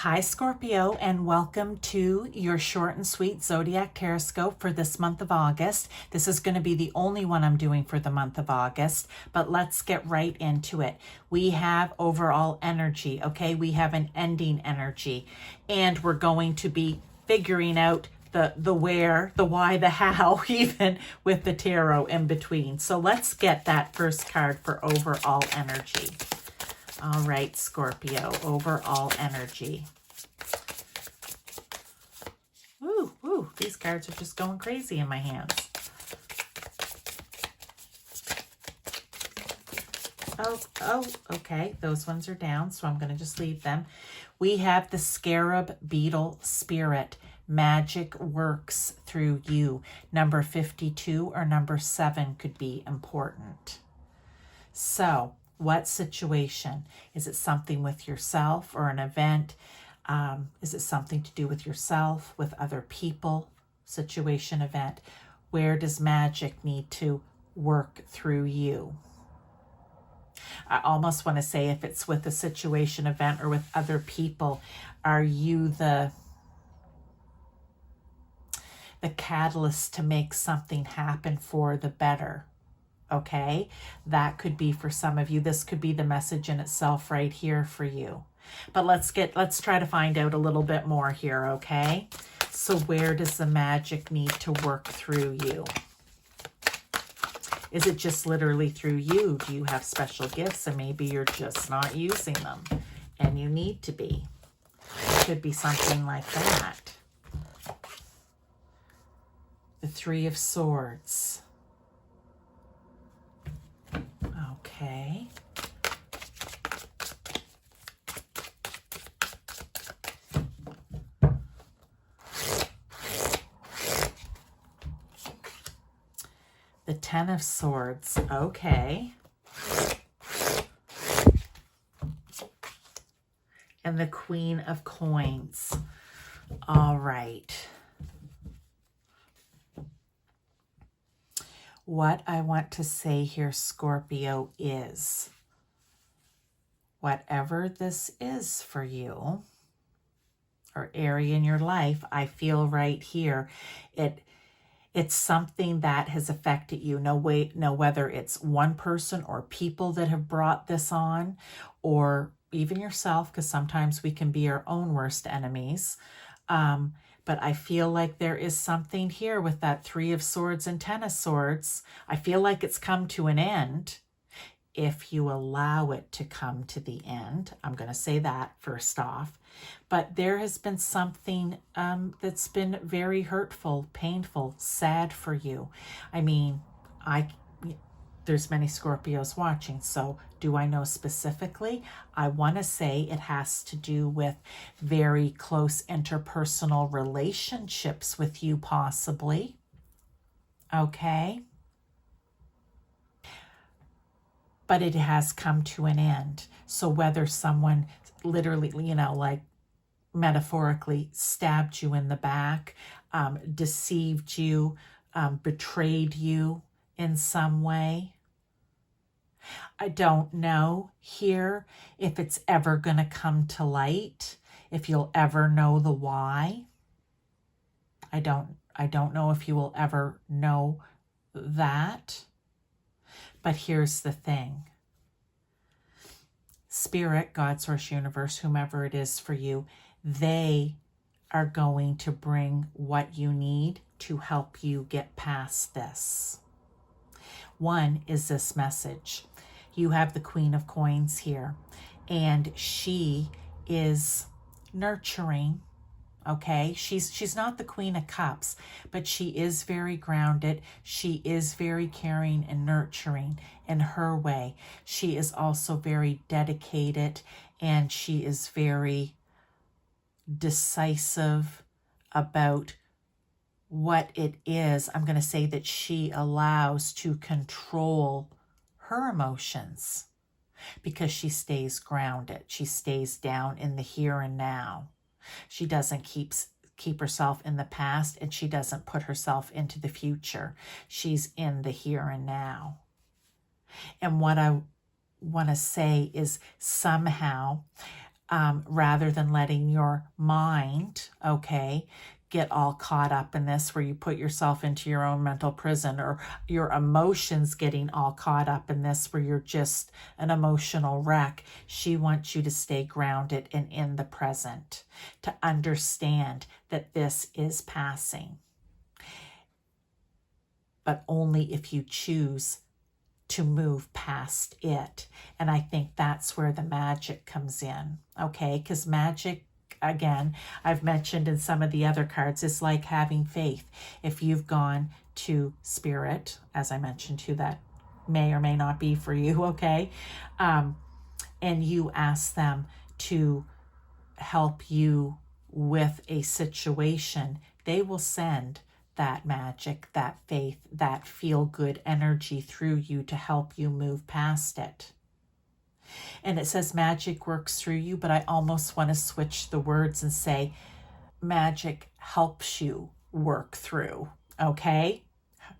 Hi Scorpio, and welcome to your short and sweet Zodiac Tarot for this month of August. This is going to be the only one I'm doing for the month of August, but let's get right into it. We have overall energy, okay? We have an ending energy, and we're going to be figuring out the where, the why, the how, even with the tarot in between. So let's get that first card for overall energy. All right, Scorpio, overall energy. Ooh, these cards are just going crazy in my hands. Oh, okay. Those ones are down, so I'm going to just leave them. We have the Scarab Beetle Spirit. Magic works through you. Number 52 or number 7 could be important. So, what situation? Is it something with yourself or an event? Is it something to do with yourself, with other people? Situation, event. Where does magic need to work through you? I almost want to say if it's with a situation, event, or with other people, are you the catalyst to make something happen for the better? Okay, that could be for some of you. This could be the message in itself right here for you. But let's try to find out a little bit more here, okay? So where does the magic need to work through you? Is it just literally through you? Do you have special gifts and maybe you're just not using them and you need to be? It could be something like that. The Three of Swords. Okay. The Ten of Swords. Okay. And the Queen of Coins. All right. What I want to say here, Scorpio, is whatever this is for you or area in your life, I feel right here, it's something that has affected you. No, whether it's one person or people that have brought this on, or even yourself, because sometimes we can be our own worst enemies. But I feel like there is something here with that Three of Swords and Ten of Swords. I feel like it's come to an end if you allow it to come to the end. I'm going to say that first off. But there has been something that's been very hurtful, painful, sad for you. I mean, there's many Scorpios watching, so do I know specifically? I want to say it has to do with very close interpersonal relationships with you, possibly. Okay? But it has come to an end. So whether someone literally, like metaphorically stabbed you in the back, deceived you, betrayed you in some way, I don't know here if it's ever going to come to light, if you'll ever know the why. I don't know if you will ever know that. But here's the thing. Spirit, God, Source, Universe, whomever it is for you, they are going to bring what you need to help you get past this. One is this message. You have the Queen of Coins here, and she is nurturing, okay? She's not the Queen of Cups, but she is very grounded. She is very caring and nurturing in her way. She is also very dedicated, and she is very decisive about what it is. I'm going to say that she allows to control her emotions because she stays grounded. She stays down in the here and now. She doesn't keep herself in the past, and she doesn't put herself into the future. She's in the here and now. And what I want to say is somehow rather than letting your mind, okay, get all caught up in this where you put yourself into your own mental prison, or your emotions getting all caught up in this where you're just an emotional wreck. She wants you to stay grounded and in the present, to understand that this is passing, but only if you choose to move past it. And I think that's where the magic comes in, okay? Because magic, again, I've mentioned in some of the other cards, is like having faith. If you've gone to spirit, as I mentioned too, that may or may not be for you, okay? And you ask them to help you with a situation, they will send that magic, that faith, that feel-good energy through you to help you move past it. And it says magic works through you, but I almost want to switch the words and say magic helps you work through, okay?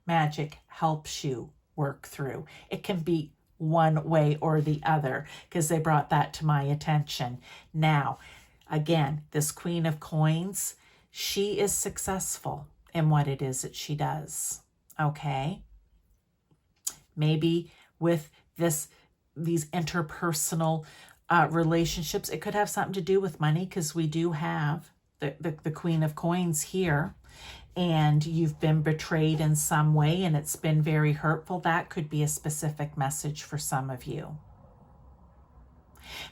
Magic helps you work through. It can be one way or the other, because they brought that to my attention. Now, again, this Queen of Coins, she is successful in what it is that she does, okay? Maybe with these interpersonal relationships, it could have something to do with money, because we do have the Queen of Coins here, and you've been betrayed in some way and it's been very hurtful. That could be a specific message for some of you.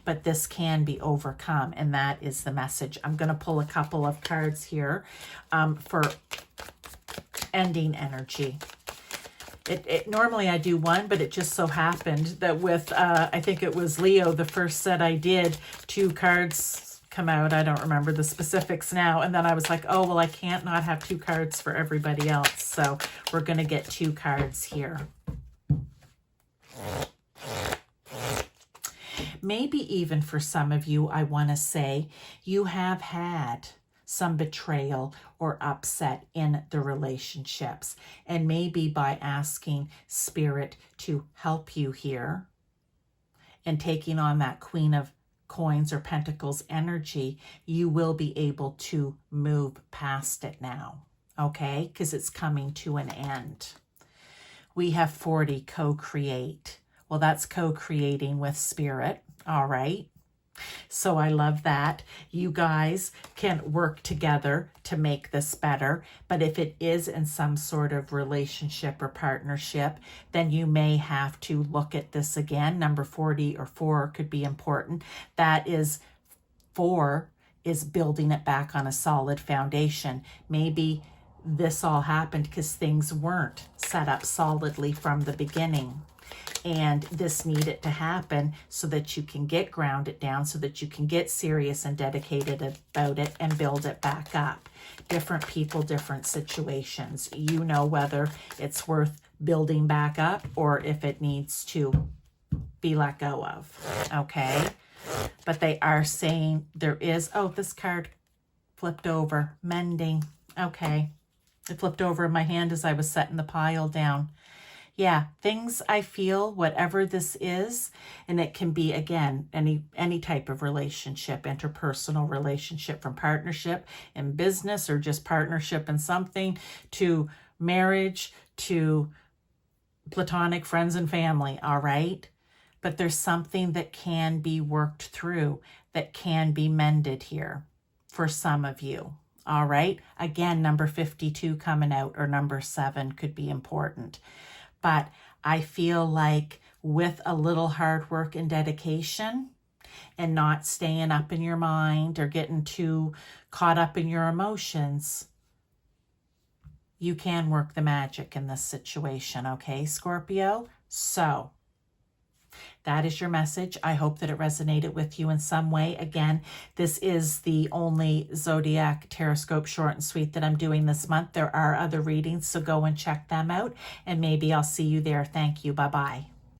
But this can be overcome, and that is the message. I'm going to pull a couple of cards here for ending energy. Normally I do one, but it just so happened that with, I think it was Leo, the first set I did, 2 cards come out. I don't remember the specifics now. And then I was like, oh, well, I can't not have 2 cards for everybody else. So we're going to get 2 cards here. Maybe even for some of you, I want to say you have had some betrayal or upset in the relationships. And maybe by asking Spirit to help you here and taking on that Queen of Coins or Pentacles energy, you will be able to move past it now, okay? Because it's coming to an end. We have 40, co-create. Well, that's co-creating with Spirit, all right? So I love that. You guys can work together to make this better. But if it is in some sort of relationship or partnership, then you may have to look at this again. Number 40 or 4 could be important. That is 4 is building it back on a solid foundation. Maybe this all happened because things weren't set up solidly from the beginning. And this needed to happen so that you can get grounded down, so that you can get serious and dedicated about it and build it back up. Different people, different situations. You know whether it's worth building back up or if it needs to be let go of, okay? But they are saying there is, oh, this card flipped over, mending, okay. It flipped over in my hand as I was setting the pile down. Yeah, things I feel, whatever this is, and it can be, again, any type of relationship, interpersonal relationship, from partnership in business or just partnership in something, to marriage, to platonic friends and family, all right? But there's something that can be worked through, that can be mended here for some of you, all right? Again, number 52 coming out, or number 7 could be important. But I feel like with a little hard work and dedication, and not staying up in your mind or getting too caught up in your emotions, you can work the magic in this situation, okay, Scorpio? So that is your message. I hope that it resonated with you in some way. Again, this is the only Zodiac Tarot short and sweet that I'm doing this month. There are other readings, so go and check them out, and maybe I'll see you there. Thank you. Bye-bye.